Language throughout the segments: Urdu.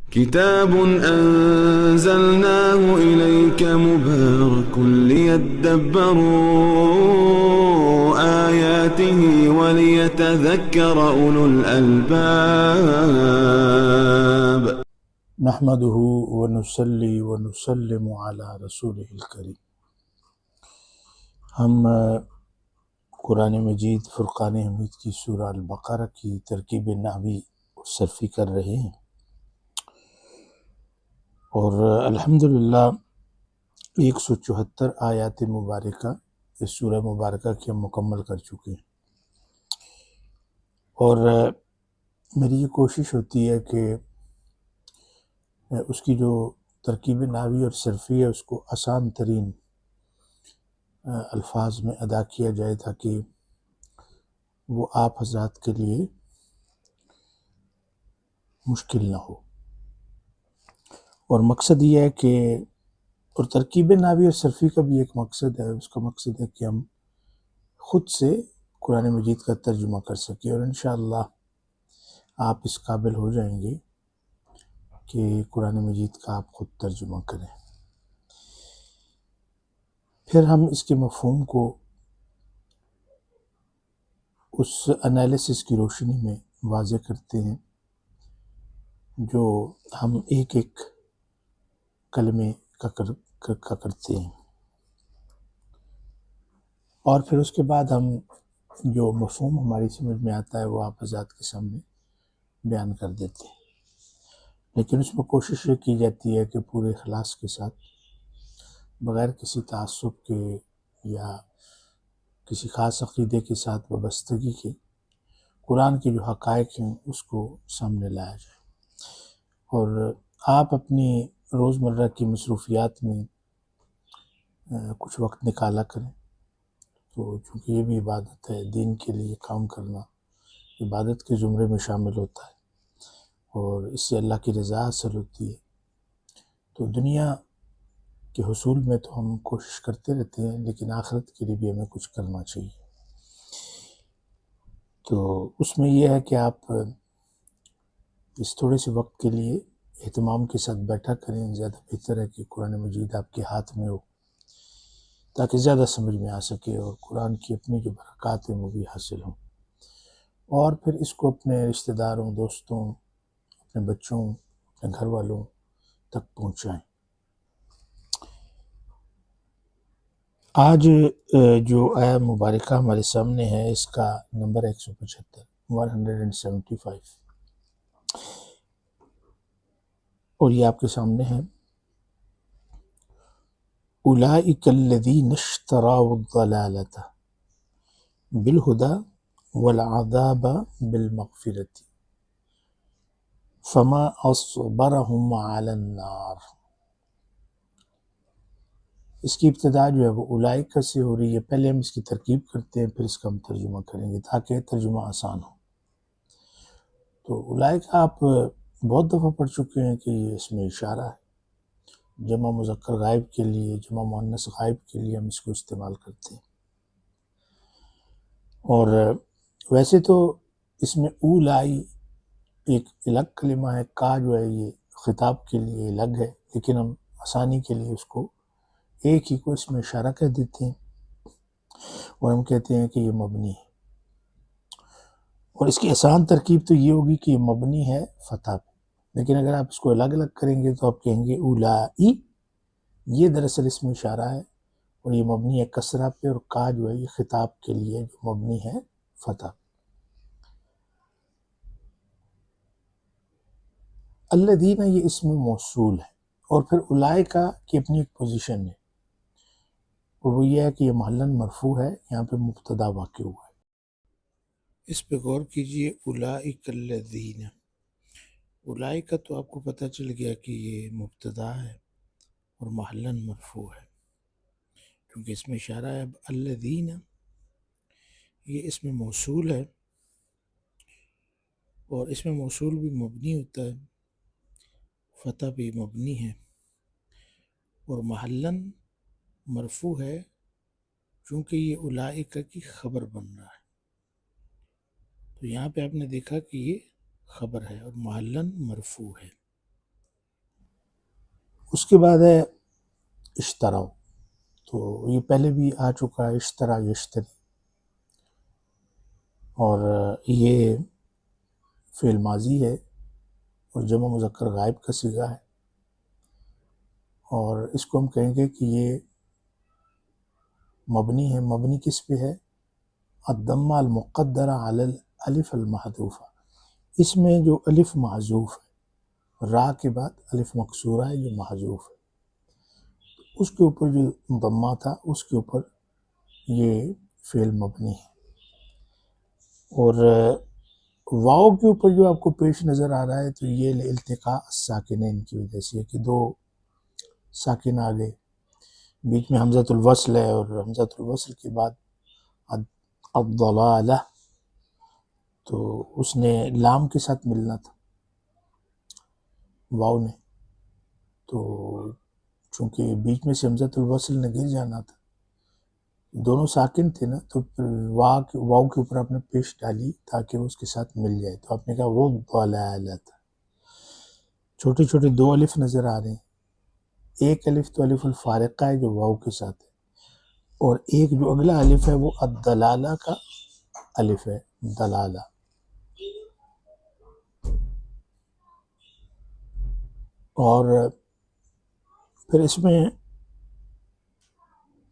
كتاب أنزلناه إليك مبارك ليدبروا آياته وليتذكر أولو الألباب. نحمده ونصلي ونسلم على رسوله الکریم۔ ہم قرآن مجید فرقان حمید کی سورہ البقرہ کی ترکیب نحوی اور صرفی کر رہے ہیں، اور الحمدللہ 174 آیات مبارکہ اس سورہ مبارکہ کی ہم مکمل کر چکے ہیں، اور میری یہ کوشش ہوتی ہے کہ اس کی جو ترکیب نحوی اور صرفی ہے اس کو آسان ترین الفاظ میں ادا کیا جائے تاکہ وہ آپ حضرات کے لیے مشکل نہ ہو۔ اور مقصد یہ ہے کہ اور ترکیب نحوی اور صرفی کا بھی ایک مقصد ہے، اس کا مقصد ہے کہ ہم خود سے قرآن مجید کا ترجمہ کر سکیں، اور انشاءاللہ آپ اس قابل ہو جائیں گے کہ قرآن مجید کا آپ خود ترجمہ کریں۔ پھر ہم اس کے مفہوم کو اس انالیسس کی روشنی میں واضح کرتے ہیں جو ہم ایک ایک کلمے کا کرتے ہیں، اور پھر اس کے بعد ہم جو مفہوم ہماری سمجھ میں آتا ہے وہ آپ حضرات کے سامنے بیان کر دیتے ہیں، لیکن اس میں کوشش یہ کی جاتی ہے کہ پورے اخلاص کے ساتھ، بغیر کسی تعصب کے یا کسی خاص عقیدے کے ساتھ وابستگی کے، قرآن کے جو حقائق ہیں اس کو سامنے لایا جائے، اور آپ اپنی روزمرہ کی مصروفیات میں کچھ وقت نکالا کریں، تو چونکہ یہ بھی عبادت ہے، دین کے لیے کام کرنا عبادت کے زمرے میں شامل ہوتا ہے، اور اس سے اللہ کی رضا حاصل ہوتی ہے، تو دنیا کے حصول میں تو ہم کوشش کرتے رہتے ہیں، لیکن آخرت کے لیے بھی ہمیں کچھ کرنا چاہیے۔ تو اس میں یہ ہے کہ آپ اس تھوڑے سے وقت کے لیے اہتمام کے ساتھ بیٹھا کریں، زیادہ بہتر ہے کہ قرآن مجید آپ کے ہاتھ میں ہو تاکہ زیادہ سمجھ میں آ سکے، اور قرآن کی اپنی جو برکات ہیں وہ بھی حاصل ہوں، اور پھر اس کو اپنے رشتہ داروں، دوستوں، اپنے بچوں، اپنے گھر والوں تک پہنچائیں۔ آج جو آیا مبارکہ ہمارے سامنے ہے اس کا نمبر 175 175، اور یہ آپ کے سامنے ہے۔ اولئک الذین اشتروا الضلالۃ بالہدی والعذاب بالمغفرۃ فما اصبرہم علی النار۔ اس کی ابتدا جو ہے وہ اولئک سے ہو رہی ہے، پہلے ہم اس کی ترکیب کرتے ہیں پھر اس کا ہم ترجمہ کریں گے تاکہ ترجمہ آسان ہو۔ تو اولئک آپ بہت دفعہ پڑھ چکے ہیں کہ یہ اس میں اشارہ ہے، جمع مذکر غائب کے لیے، جمع مؤنث غائب کے لیے ہم اس کو استعمال کرتے ہیں، اور ویسے تو اس میں اولائی ایک الگ کلمہ ہے، کا جو ہے یہ خطاب کے لیے الگ ہے، لیکن ہم آسانی کے لیے اس کو ایک ہی کو اس میں اشارہ کہہ دیتے ہیں، اور ہم کہتے ہیں کہ یہ مبنی ہے، اور اس کی آسان ترکیب تو یہ ہوگی کہ یہ مبنی ہے فتح پہ، لیکن اگر آپ اس کو الگ الگ کریں گے تو آپ کہیں گے اولائی، یہ دراصل اس میں اشارہ ہے، اور یہ مبنی ہے کسرہ پہ، اور کا جو ہے یہ خطاب کے لیے جو مبنی ہے فتح۔ الذین یہ اسم موصول ہے، اور پھر اولئکہ کی اپنی ایک پوزیشن ہے، اور وہ یہ ہے کہ یہ محلاً مرفوع ہے، یہاں پہ مبتدا واقع ہوا ہے۔ اس پہ غور کیجئے، اولئک الذین، اولئک تو آپ کو پتہ چل گیا کہ یہ مبتدا ہے اور محلاً مرفوع ہے، کیونکہ اس میں اشارہ ہے۔ اب الذین یہ اسم موصول ہے، اور اس میں موصول بھی مبنی ہوتا ہے، فتح بھی مبنی ہے، اور محلاً مرفوع ہے چونکہ یہ اولئک کی خبر بن رہا ہے، تو یہاں پہ آپ نے دیکھا کہ یہ خبر ہے اور محلاً مرفوع ہے۔ اس کے بعد ہے اشتراؤ، تو یہ پہلے بھی آ چکا ہے، اشترا یشتری، اور یہ فعل ماضی ہے اور جمع مذکر غائب کا صیغہ ہے، اور اس کو ہم کہیں گے کہ یہ مبنی ہے۔ مبنی کس پہ ہے؟ الضمہ المقدرہ علی الالف المحذوفہ، اس میں جو الف محذوف ہے، را کے بعد الف مکسورہ ہے جو محذوف ہے، اس کے اوپر جو ضمہ تھا اس کے اوپر یہ فعل مبنی ہے۔ اور واؤ کے اوپر جو آپ کو پیش نظر آ رہا ہے تو یہ التقاء الساکنین کی وجہ سے ہے کہ دو ساکن آ گئے، بیچ میں حمزۃ الوصل ہے، اور حمزۃ الوصل کے بعد الضلالہ، تو اس نے لام کے ساتھ ملنا تھا واؤ نے، تو چونکہ بیچ میں سے حمزۃ الوصل نے گر جانا تھا، دونوں ساکن تھے نا، تو پھر واؤ کے اوپر آپ نے پیش ڈالی تاکہ وہ اس کے ساتھ مل جائے، تو آپ نے کہا وہ ضلالت۔ چھوٹے چھوٹے دو الف نظر آ رہے ہیں، ایک الف تو الف الفارقہ ہے جو واؤ کے ساتھ ہے، اور ایک جو اگلا الف ہے وہ الدلالہ کا الف ہے، دلالہ۔ اور پھر اس میں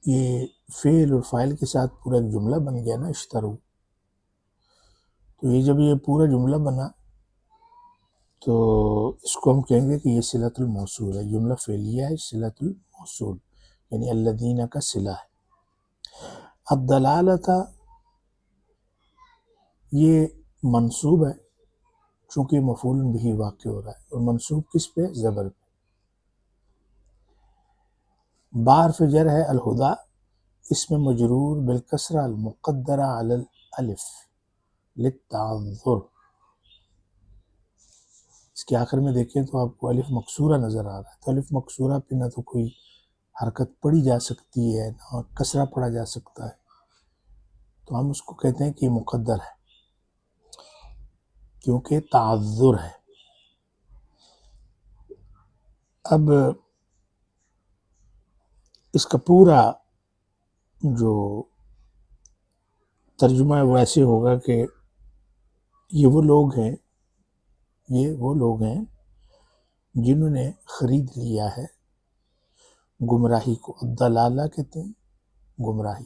یہ فعل اور فاعل کے ساتھ پورا ایک جملہ بن گیا نا، اشترو، تو یہ جب یہ پورا جملہ بنا تو اس کو ہم کہیں گے کہ یہ صلۃ الموصول ہے، جملہ فعلیہ ہے، صلۃ الموصول یعنی الذین کا صلہ ہے۔ الدلالۃ یہ منصوب ہے چونکہ مفعول بھی واقع ہو رہا ہے، اور منصوب کس پہ؟ زبر پہ۔ بحرف جر ہے الہدا، اس میں مجرور بالکسرہ المقدرہ علی الالف للتعذر، اس کے آخر میں دیکھیں تو آپ کو الف مکسورہ نظر آ رہا ہے، تو الف مکسورہ پہ نہ تو کوئی حرکت پڑھی جا سکتی ہے نہ کسرہ پڑھا جا سکتا ہے، تو ہم اس کو کہتے ہیں کہ یہ مقدر ہے کیونکہ تعذر ہے۔ اب اس کا پورا جو ترجمہ ہے وہ ایسے ہوگا کہ یہ وہ لوگ ہیں جنہوں نے خرید لیا ہے گمراہی کو، الدلالہ کہتے ہیں گمراہی،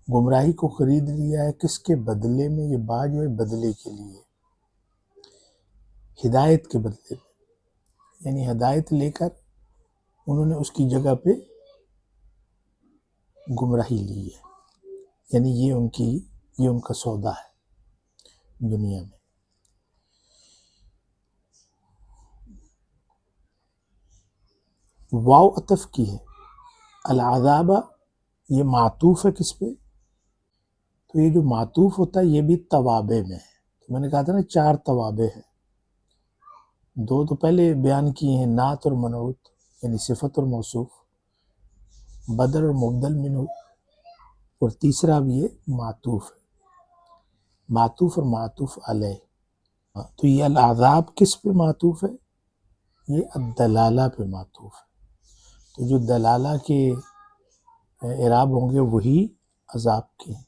گمراہی کو خرید لیا ہے کس کے بدلے میں؟ یہ با جو ہے بدلے کے لیے، ہدایت کے بدلے میں، یعنی ہدایت لے کر انہوں نے اس کی جگہ پہ گمراہی لی ہے، یعنی یہ ان کا سودا ہے دنیا میں۔ واو عطف کی ہے، العذاب یہ معطوف ہے کس پہ؟ تو یہ جو معطوف ہوتا ہے یہ بھی توابع میں ہے، تو میں نے کہا تھا نا 4 توابع ہیں، 2 تو پہلے بیان کیے ہیں، نعت اور منعوت یعنی صفت اور موصوف، بدل اور مبدل منہ، اور تیسرا بھی یہ معطوف ہے، معطوف اور معطوف علیہ۔ تو یہ العذاب کس پہ معطوف ہے؟ یہ الدلالہ پہ معطوف ہے، تو جو دلالہ کے اعراب ہوں گے وہی عذاب کے ہیں،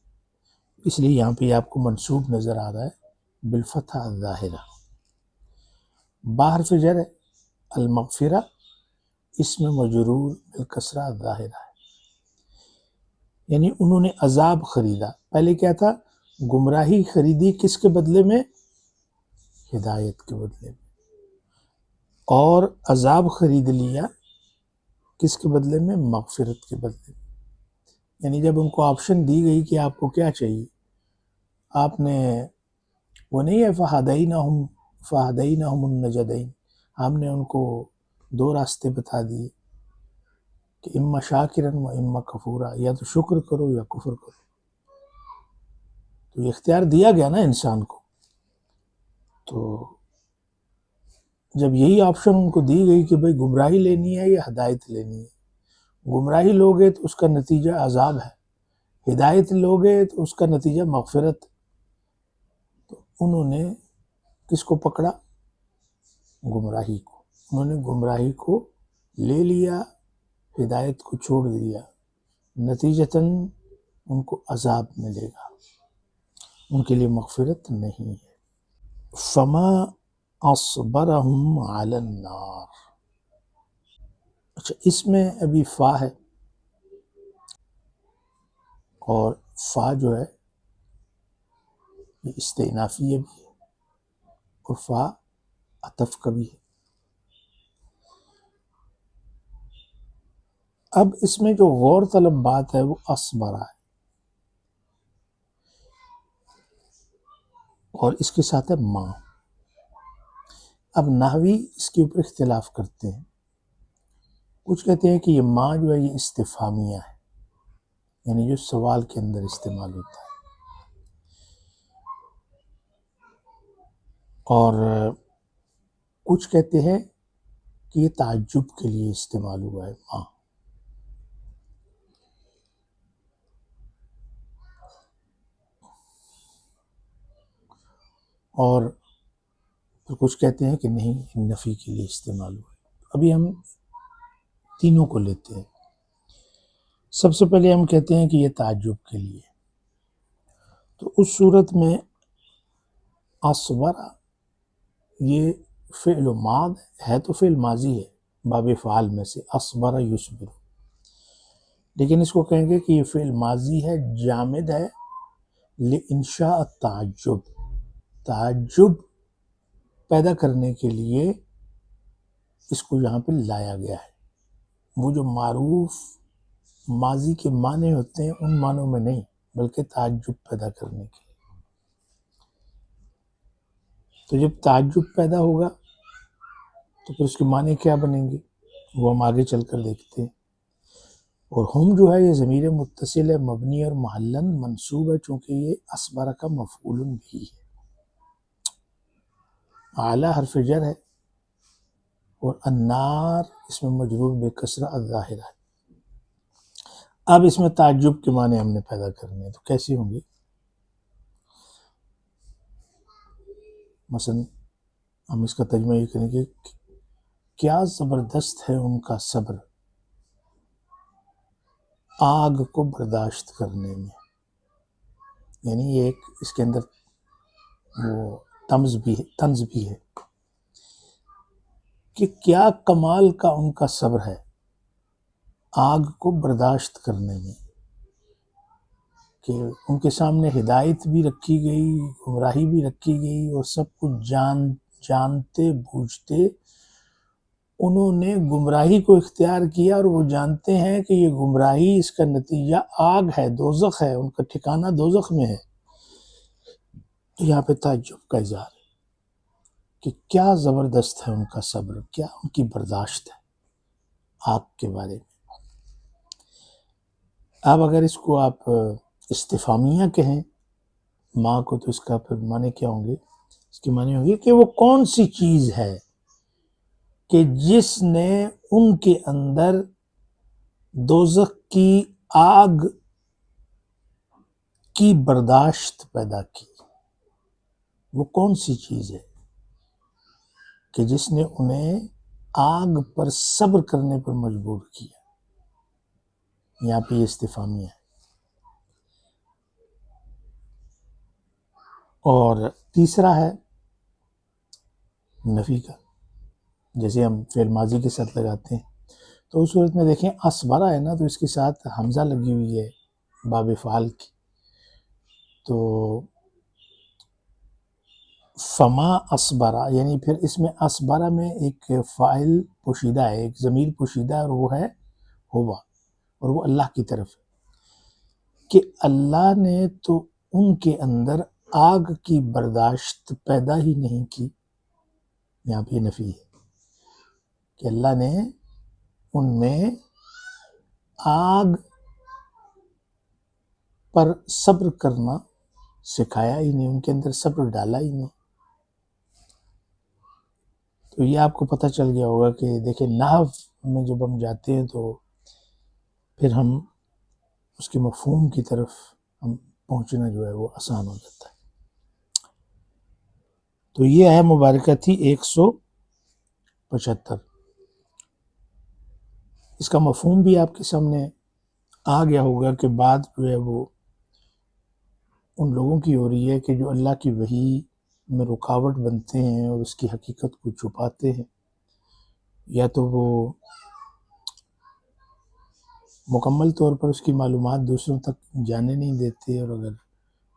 اس لیے یہاں پہ آپ کو منصوب نظر آ رہا ہے بالفتحہ الظاہرہ۔ بحرف جر ہے المغفرہ، اس میں مجرور بالکسرہ الظاہرہ ہے، یعنی انہوں نے عذاب خریدا، پہلے کیا تھا؟ گمراہی خریدی کس کے بدلے میں؟ ہدایت کے بدلے میں، اور عذاب خرید لیا کس کے بدلے میں؟ مغفرت کے بدلے میں، یعنی جب ان کو آپشن دی گئی کہ آپ کو کیا چاہیے، آپ نے وہ نہیں ہے فہدینہم النجدین، ہم نے ان کو 2 راستے بتا دیے کہ اما شاکرن و اما کفورا، یا تو شکر کرو یا کفر کرو، تو یہ اختیار دیا گیا نا انسان کو، تو جب یہی آپشن ان کو دی گئی کہ بھئی گمراہی لینی ہے یا ہدایت لینی ہے، گمراہی لوگے تو اس کا نتیجہ عذاب ہے، ہدایت لوگے تو اس کا نتیجہ مغفرت، تو انہوں نے کس کو پکڑا؟ گمراہی کو. انہوں نے گمراہی کو لے لیا، ہدایت کو چھوڑ دیا، نتیجتاً ان کو عذاب ملے گا، ان کے لیے مغفرت نہیں ہے. فما اصبرہم علی النار. اچھا، اس میں ابھی فا ہے، اور فا جو ہے یہ استئنافیہ بھی ہے اور فا عطف کا بھی ہے. اب اس میں جو غور طلب بات ہے وہ اصبرہ ہے، اور اس کے ساتھ ہے ماں. اب نحوی اس کے اوپر اختلاف کرتے ہیں. کچھ کہتے ہیں کہ یہ ماں جو ہے یہ استفہامیہ ہے، یعنی جو سوال کے اندر استعمال ہوتا ہے، اور کچھ کہتے ہیں کہ یہ تعجب کے لیے استعمال ہوا ہے ماں. اور پھر کچھ کہتے ہیں کہ نہیں، نفی کے لیے استعمال ہوا ہے. ابھی ہم تینوں کو لیتے ہیں. سب سے پہلے ہم کہتے ہیں کہ یہ تعجب کے لیے. تو اس صورت میں اصبرہ یہ فعل ماض ہے، تو فعل ماضی ہے باب فعال میں سے، اصبر یصبر، لیکن اس کو کہیں گے کہ یہ فعل ماضی ہے، جامد ہے، لانشاء التعجب، تعجب پیدا کرنے کے لیے اس کو یہاں پہ لایا گیا ہے. وہ جو معروف ماضی کے معنی ہوتے ہیں ان معنوں میں نہیں، بلکہ تعجب پیدا کرنے کے لیے. تو جب تعجب پیدا ہوگا تو پھر اس کے معنی کیا بنیں گے وہ ہم آگے چل کر دیکھتے ہیں. اور ہم جو ہے یہ ضمیر متصل ہے، مبنی اور محلاً منصوب ہے، چونکہ یہ اصبر کا مفعول بھی ہے. اعلیٰ حرف جر ہے، اور النار اس میں مجرور بے کسرہ الظاہرہ ہے. اب اس میں تعجب کے معنی ہم نے پیدا کرنے ہیں، تو کیسے ہوں گے؟ مثلا ہم اس کا ترجمہ یہ کریں گے، کیا زبردست ہے ان کا صبر آگ کو برداشت کرنے میں. یعنی یہ ایک اس کے اندر وہ طنز بھی ہے کہ کیا کمال کا ان کا صبر ہے آگ کو برداشت کرنے میں، کہ ان کے سامنے ہدایت بھی رکھی گئی، گمراہی بھی رکھی گئی، اور سب کچھ جانتے بوجھتے انہوں نے گمراہی کو اختیار کیا، اور وہ جانتے ہیں کہ یہ گمراہی اس کا نتیجہ آگ ہے، دوزخ ہے، ان کا ٹھکانہ دوزخ میں ہے. تو یہاں پہ تعجب کا اظہار ہے کہ کیا زبردست ہے ان کا صبر، کیا ان کی برداشت ہے آگ کے بارے میں. اب اگر اس کو آپ استفہامیہ کہیں ماں کو، تو اس کا پھر معنی کیا ہوں گے؟ اس کے معنی ہوں گے کہ وہ کون سی چیز ہے کہ جس نے ان کے اندر دوزخ کی آگ کی برداشت پیدا کی. وہ کون سی چیز ہے کہ جس نے انہیں آگ پر صبر کرنے پر مجبور کیا. یہاں پہ یہ استفہامیہ ہے. اور تیسرا ہے نفی کا، جیسے ہم فعل ماضی کے ساتھ لگاتے ہیں. تو اس صورت میں دیکھیں اصبرہ ہے نا، تو اس کے ساتھ حمزہ لگی ہوئی ہے باب فعال کی. تو فما اصبرہ، یعنی پھر اس میں اصبرہ میں ایک فاعل پوشیدہ ہے، ایک ضمیر پوشیدہ ہے، اور وہ ہے ہوا، اور وہ اللہ کی طرف ہے، کہ اللہ نے تو ان کے اندر آگ کی برداشت پیدا ہی نہیں کی. یہاں پہ نفی ہے کہ اللہ نے ان میں آگ پر صبر کرنا سکھایا ہی نہیں، ان کے اندر صبر ڈالا ہی نہیں. تو یہ آپ کو پتہ چل گیا ہوگا کہ دیکھیں نحو میں جب ہم جاتے ہیں تو پھر ہم اس کے مفہوم کی طرف ہم پہنچنا جو ہے وہ آسان ہو جاتا ہے. تو یہ ہے مبارکہ تھی 175۔ اس کا مفہوم بھی آپ کے سامنے آ گیا ہوگا کہ بات جو ہے وہ ان لوگوں کی ہو رہی ہے کہ جو اللہ کی وحی میں رکاوٹ بنتے ہیں اور اس کی حقیقت کو چھپاتے ہیں، یا تو وہ مکمل طور پر اس کی معلومات دوسروں تک جانے نہیں دیتے، اور اگر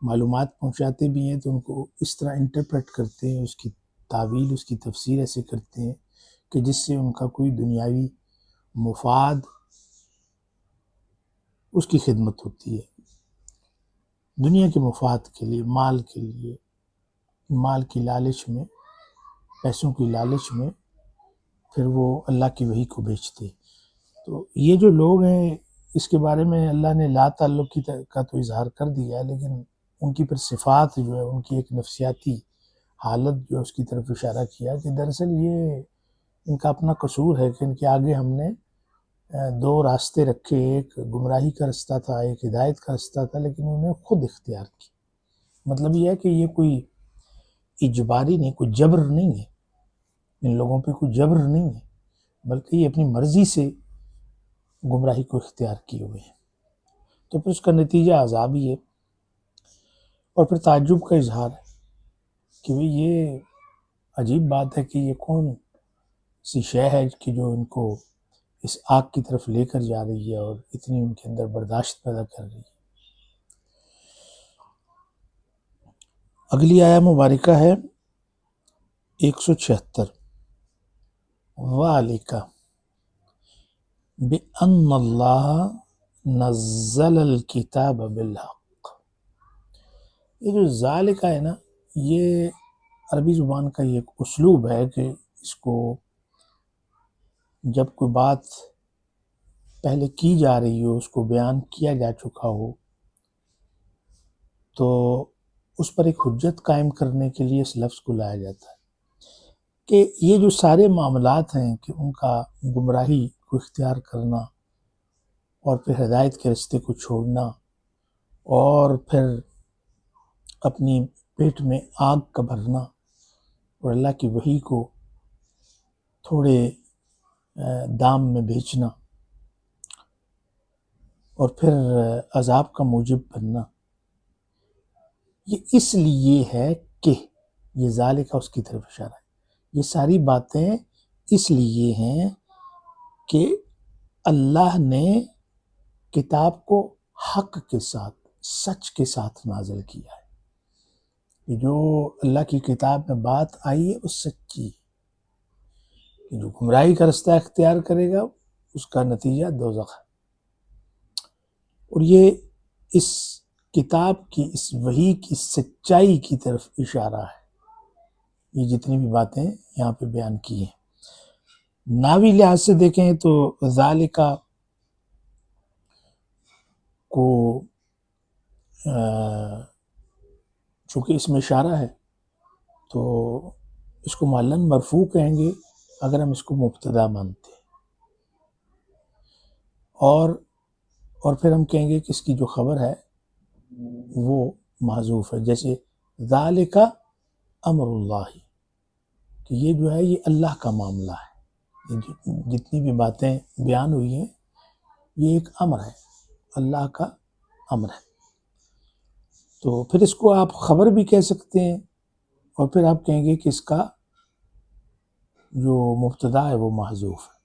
معلومات پہنچاتے بھی ہیں تو ان کو اس طرح انٹرپریٹ کرتے ہیں، اس کی تعویل، اس کی تفسیر ایسے کرتے ہیں کہ جس سے ان کا کوئی دنیاوی مفاد اس کی خدمت ہوتی ہے، دنیا کے مفاد کے لیے، مال کے لیے، مال کی لالچ میں، پیسوں کی لالچ میں پھر وہ اللہ کی وحی کو بیچتے۔ تو یہ جو لوگ ہیں اس کے بارے میں اللہ نے لا تعلق کا تو اظہار کر دیا، لیکن ان کی پھر صفات جو ہے، ان کی ایک نفسیاتی حالت جو اس کی طرف اشارہ کیا کہ دراصل یہ ان کا اپنا قصور ہے کہ ان کے آگے ہم نے دو راستے رکھے، ایک گمراہی کا رستہ تھا، ایک ہدایت کا رستہ تھا، لیکن انہوں نے خود اختیار کی۔ مطلب یہ ہے کہ یہ کوئی اجباری نہیں، کوئی جبر نہیں ہے، ان لوگوں پہ کوئی جبر نہیں ہے، بلکہ یہ اپنی مرضی سے گمراہی کو اختیار کیے ہوئے ہیں۔ تو پھر اس کا نتیجہ عذاب ہی ہے، اور پھر تعجب کا اظہار ہے کہ بھئی یہ عجیب بات ہے کہ یہ کون سی شے ہے کہ جو ان کو اس آگ کی طرف لے کر جا رہی ہے اور اتنی ان کے اندر برداشت پیدا کر رہی ہے۔ اگلی آیہ مبارکہ ہے 176۔ ذَلِکَ بِأَنَّ اللَّهَ نَزَّلَ الْكِتَابَ بِالْحَقِّ۔ یہ جو ذالکہ ہے نا، یہ عربی زبان کا یہ ایک اسلوب ہے کہ اس کو جب کوئی بات پہلے کی جا رہی ہو، اس کو بیان کیا جا چکا ہو، تو اس پر ایک حجت قائم کرنے کے لیے اس لفظ کو لایا جاتا ہے کہ یہ جو سارے معاملات ہیں کہ ان کا گمراہی کو اختیار کرنا اور پھر ہدایت کے رستے کو چھوڑنا اور پھر اپنی پیٹ میں آگ کا بھرنا اور اللہ کی وحی کو تھوڑے دام میں بیچنا اور پھر عذاب کا موجب بننا، یہ اس لیے ہے کہ یہ ذالکہ اس کی طرف اشارہ ہے، یہ ساری باتیں اس لیے ہیں کہ اللہ نے کتاب کو حق کے ساتھ، سچ کے ساتھ نازل کیا ہے، کہ جو اللہ کی کتاب میں بات آئی ہے وہ سچی ہے، کہ جو گمراہی کا رستہ اختیار کرے گا اس کا نتیجہ دوزخ ہے۔ اور یہ اس کتاب کی، اس وحی کی سچائی کی طرف اشارہ ہے، یہ جتنی بھی باتیں یہاں پہ بیان کی ہیں۔ ناوی لحاظ سے دیکھیں تو ذالکہ کو چونکہ اس میں اشارہ ہے تو اس کو معلن مرفوع کہیں گے اگر ہم اس کو مبتدا مانتے ہیں، اور پھر ہم کہیں گے کہ اس کی جو خبر ہے وہ محذوف ہے، جیسے ذالکہ امر اللہ، کہ یہ جو ہے یہ اللہ کا معاملہ ہے، یہ جتنی بھی باتیں بیان ہوئی ہیں یہ ایک امر ہے، اللہ کا امر ہے، تو پھر اس کو آپ خبر بھی کہہ سکتے ہیں، اور پھر آپ کہیں گے کہ اس کا جو مبتدا ہے وہ محذوف ہے۔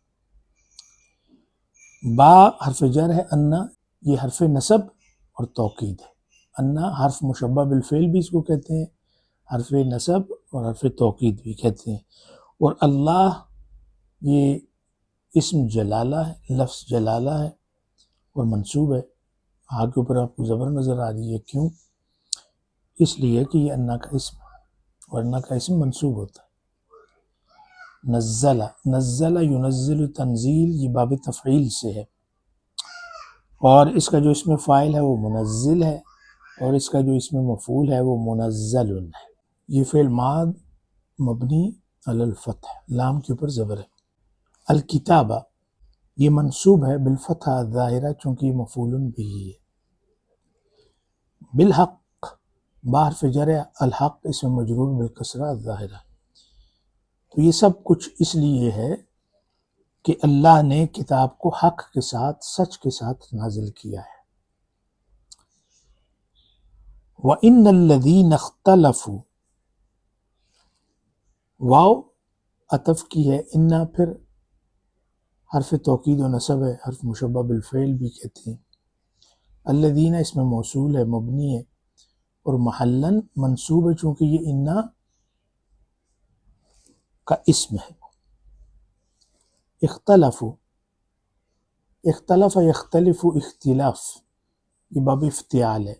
با حرف جر ہے، انا یہ حرف نصب اور توکید ہے، انا حرف مشبہ بالفعل بھی اس کو کہتے ہیں، حرف نصب اور حرف توکید بھی کہتے ہیں، اور اللہ یہ اسم جلالہ ہے، لفظ جلالہ ہے اور منصوب ہے، آ کے اوپر آپ کو زبر نظر آ رہی ہے، کیوں؟ اس لیے کہ یہ انا کا اسم ہے، اور انا کا اسم منصوب ہوتا ہے۔ نزلہ، نزلہ ینزل تنزیل، یہ باب تفعیل سے ہے، اور اس کا جو اسم فاعل ہے وہ منزل ہے، اور اس کا جو اسم مفعول ہے وہ منزل ہے۔ یہ فعل ماض مبنی علی الفتح، لام کے اوپر زبر ہے۔ الکتابہ یہ منصوب ہے بالفتحہ الظاہرہ چونکہ یہ مفعول بھی ہے۔ بالحق بحرف جر الحق اس میں مجرور بالکسرہ ظاہرہ. تو یہ سب کچھ اس لیے ہے کہ اللہ نے کتاب کو حق کے ساتھ، سچ کے ساتھ نازل کیا ہے. وَإِنَّ الَّذِينَ اخْتَلَفُوا، واو عطف کی ہے، انا پھر حرف توکید و نصب ہے، حرف مشبہ بالفعل بھی کہتے ہیں. الذین اس میں موصول ہے، مبنی ہے، اور محلاً منصوب ہے چونکہ یہ انا کا اسم ہے. اختلف، اختلف یختلف اختلاف، یہ باب افتعال ہے.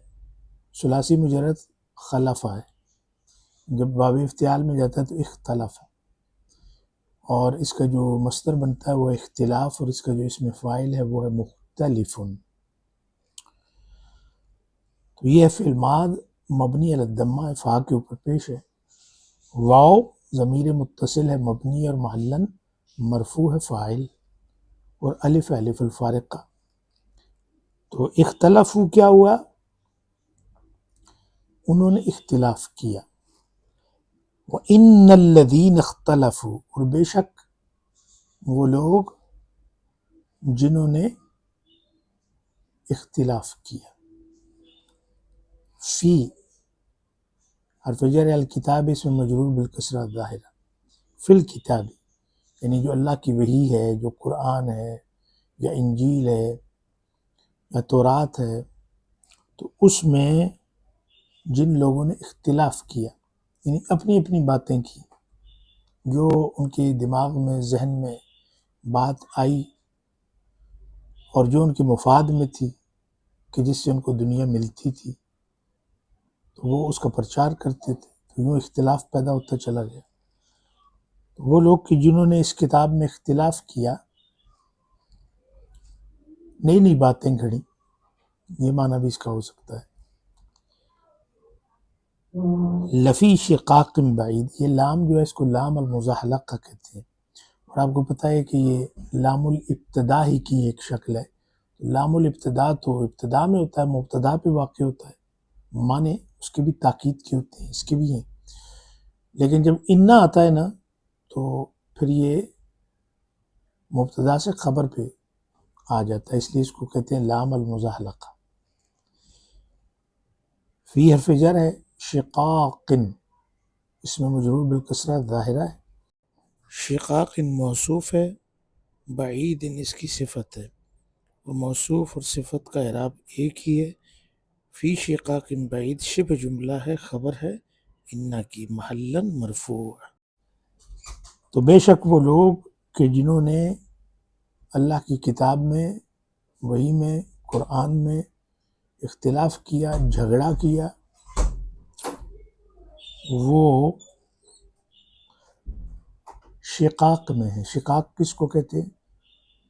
ثلاثی مجرد خلف ہے، جب باب افتعال میں جاتا ہے تو اختلف ہے، اور اس کا جو مصدر بنتا ہے وہ اختلاف، اور اس کا جو اسم فاعل ہے وہ ہے مختلف. تو یہ فعل ماض مبنی علی الضمہ، فا کے اوپر پیش ہے. واو ضمیر متصل ہے، مبنی اور محلاً مرفوع ہے فاعل، اور الف ہے الف الفارقہ. تو اختلاف کیا ہوا؟ انہوں نے اختلاف کیا. وَإِنَّ الَّذِينَ اخْتَلَفُوا، اور بے شک وہ لوگ جنہوں نے اختلاف کیا. فی حرف جر الکتاب اس میں مجرور بالکسرہ ظاہرہ. فی الکتاب یعنی جو اللہ کی وحی ہے، جو قرآن ہے یا انجیل ہے یا تورات ہے، تو اس میں جن لوگوں نے اختلاف کیا، یعنی اپنی اپنی باتیں کی، جو ان کے دماغ میں ذہن میں بات آئی اور جو ان کے مفاد میں تھی کہ جس سے ان کو دنیا ملتی تھی، تو وہ اس کا پرچار کرتے تھے. تو یوں اختلاف پیدا ہوتا چلا گیا. تو وہ لوگ کہ جنہوں نے اس کتاب میں اختلاف کیا، نئی نئی باتیں گھڑی، یہ معنی بھی اس کا ہو سکتا ہے. لفی شقاق بعید، یہ لام جو ہے اس کو لام المزاحلقہ کہتے ہیں، اور آپ کو پتہ ہے کہ یہ لام الابتدا ہی کی ایک شکل ہے. لام الابتدا تو ابتدا میں ہوتا ہے، مبتدا پہ واقع ہوتا ہے، معنی اس کے بھی تاکید کے ہوتے ہیں، اس کے بھی ہیں. لیکن جب انا آتا ہے نا تو پھر یہ مبتدا سے خبر پہ آ جاتا ہے، اس لیے اس کو کہتے ہیں لام المزاحلقہ. فی حرف جر ہے، شقاق اس میں مجرور بالکسرہ ظاہرہ ہے. شقاق موصوف ہے، بعید اس کی صفت ہے، اور موصوف اور صفت کا اعراب ایک ہی ہے. فی شقاق بعید شبہ جملہ ہے، خبر ہے انا کی، محلاً مرفوع. تو بے شک وہ لوگ کہ جنہوں نے اللہ کی کتاب میں، وحی میں، قرآن میں اختلاف کیا، جھگڑا کیا، وہ شقاق میں ہیں. شقاق کس کو کہتے ہیں؟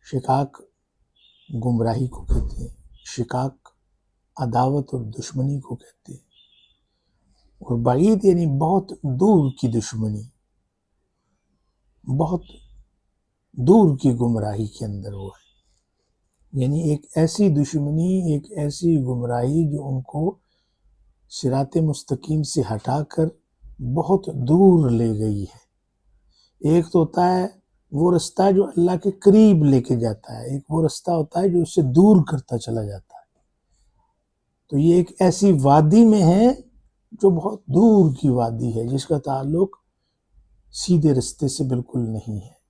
شقاق گمراہی کو کہتے ہیں، شقاق عداوت اور دشمنی کو کہتے ہیں، اور بعید یعنی بہت دور کی دشمنی، بہت دور کی گمراہی کے اندر وہ ہے. یعنی ایک ایسی دشمنی، ایک ایسی گمراہی جو ان کو صراط مستقیم سے ہٹا کر بہت دور لے گئی ہے. ایک تو ہوتا ہے وہ رستہ جو اللہ کے قریب لے کے جاتا ہے، ایک وہ رستہ ہوتا ہے جو اس سے دور کرتا چلا جاتا ہے. تو یہ ایک ایسی وادی میں ہے جو بہت دور کی وادی ہے، جس کا تعلق سیدھے رستے سے بالکل نہیں ہے،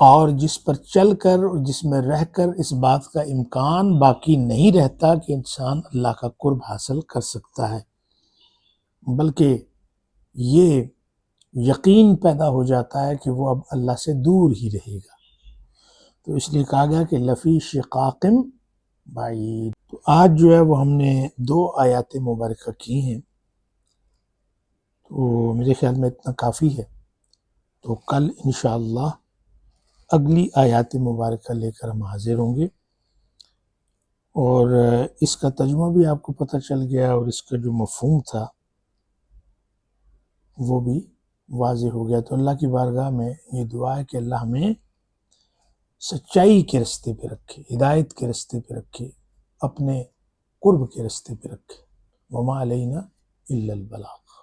اور جس پر چل کر اور جس میں رہ کر اس بات کا امکان باقی نہیں رہتا کہ انسان اللہ کا قرب حاصل کر سکتا ہے، بلکہ یہ یقین پیدا ہو جاتا ہے کہ وہ اب اللہ سے دور ہی رہے گا. تو اس لیے کہا گیا کہ لفی شقاق بعید. تو آج جو ہے وہ ہم نے 2 آیات مبارکہ کی ہیں، تو میرے خیال میں اتنا کافی ہے. تو کل انشاءاللہ اگلی آیات مبارکہ لے کر ہم حاضر ہوں گے، اور اس کا ترجمہ بھی آپ کو پتہ چل گیا، اور اس کا جو مفہوم تھا وہ بھی واضح ہو گیا. تو اللہ کی بارگاہ میں یہ دعا ہے کہ اللہ ہمیں سچائی کے رستے پہ رکھے، ہدایت کے رستے پہ رکھے، اپنے قرب کے رستے پہ رکھے. وما علینا الا البلاغ.